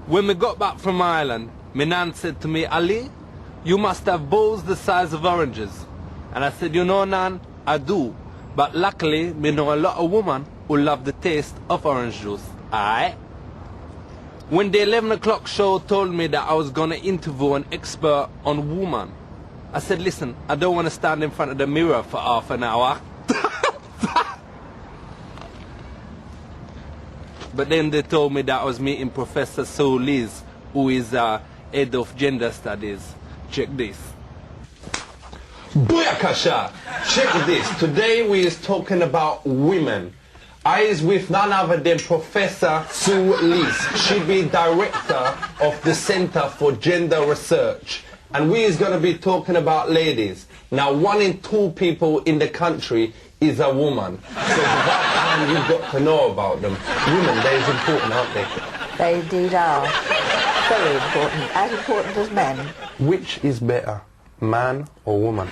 When we got back from Ireland, my nan said to me, Ali, you must have bowls the size of oranges. And I said, you know, Nan, I do. But luckily, me know a lot of women who love the taste of orange juice. Aight? When the 11 o'clock show told me that I was going to interview an expert on women, I said, listen, I don't want to stand in front of the mirror for half an hour. But then they told me that I was meeting Professor Solis, who is head of gender studies. Check this. Booyakasha! Check this. Today we is talking about women. I is with none other than Professor Sue Lees. She be director of the Center for Gender Research. And we is going to be talking about ladies. Now, 1 in 2 people in the country is a woman. So that time you've got to know about them. Women, they're as important, aren't they? They indeed are. Very important. As important as men. Which is better, man or woman?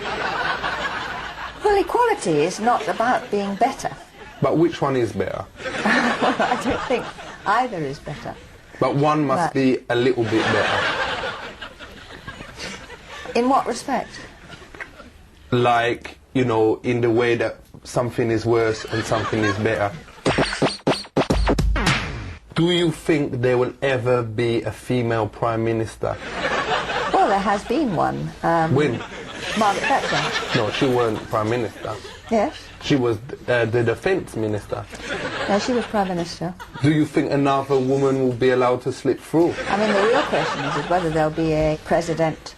Well, equality is not about being better. But which one is better? Well, I don't think either is better. But one must be a little bit better. In what respect? Like, you know, in the way that something is worse and something is better. Do you think there will ever be a female Prime Minister? Well, there has been one. When? Margaret Thatcher. No, she weren't Prime Minister. Yes? She was the Defence Minister. No, she was Prime Minister. Do you think another woman will be allowed to slip through? I mean, the real question is whether there'll be a President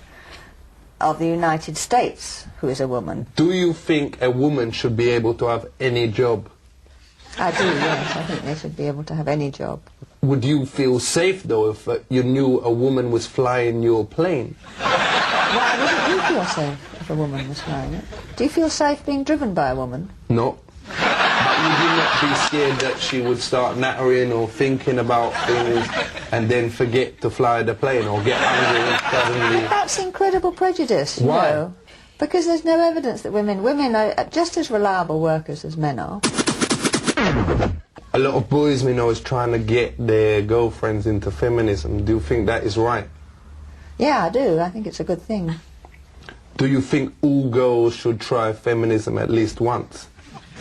of the United States who is a woman. Do you think a woman should be able to have any job? I do, yes. I think they should be able to have any job. Would you feel safe, though, if you knew a woman was flying your plane? Why wouldn't you feel safe if a woman was flying it? Do you feel safe being driven by a woman? No. But would you not be scared that she would start nattering or thinking about things and then forget to fly the plane or get angry and suddenly... That's incredible prejudice, you Why? know. Because there's no evidence that women are just as reliable workers as men are. A lot of boys we know is trying to get their girlfriends into feminism. Do you think that is right? Yeah, I do. I think it's a good thing. Do you think all girls should try feminism at least once?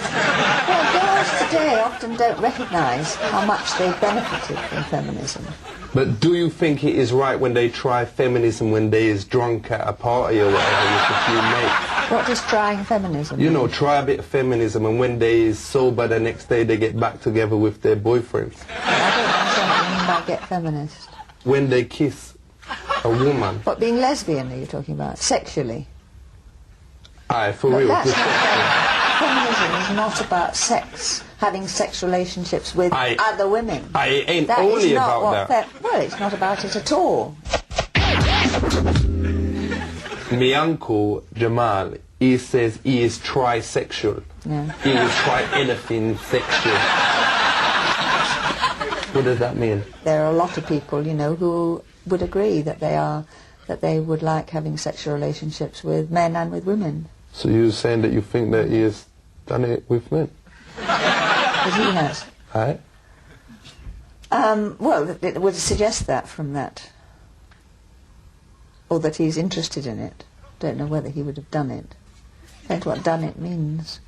Well, girls today often don't recognise how much they benefited from feminism. But do you think it is right when they try feminism when they is drunk at a party or whatever with a few mates? What does trying feminism You mean? know, try a bit of feminism and when they is sober the next day they get back together with their boyfriends. I don't understand what you mean by get feminist. When they kiss a woman. What, being lesbian are you talking about? Sexually? Aye, for But real. that's not feminism is not about sex, having sex relationships with other women. I ain't That only is not about that. Well, it's not about it at all. My uncle Jamal, he says he is trisexual. Yeah. He will try anything sexual. What does that mean? There are a lot of people, you know, who would agree that they would like having sexual relationships with men and with women. So you're saying that you think that he has done it with men? As he has. Aye. Well, it would suggest that from that. Or that he's interested in it. Don't know whether he would have done it. Depends what done it means.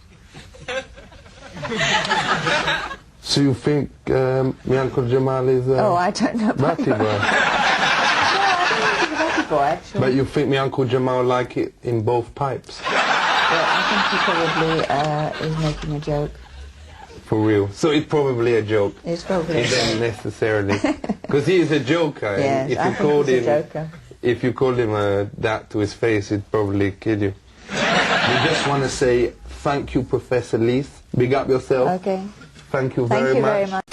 So you think my uncle Jamal is Oh, I don't know about ratty boy? No, I don't think he's a ratty boy, actually. But you think my uncle Jamal like it in both pipes? Well, I think he probably is making a joke. For real. So it's probably a joke. It's probably It doesn't necessarily. Because he is a joker. Yes, if I you think called he's him, a joker. If you called him that to his face, he'd probably kill you. We just want to say thank you, Professor Lees. Big up yourself. Okay. Thank you very much.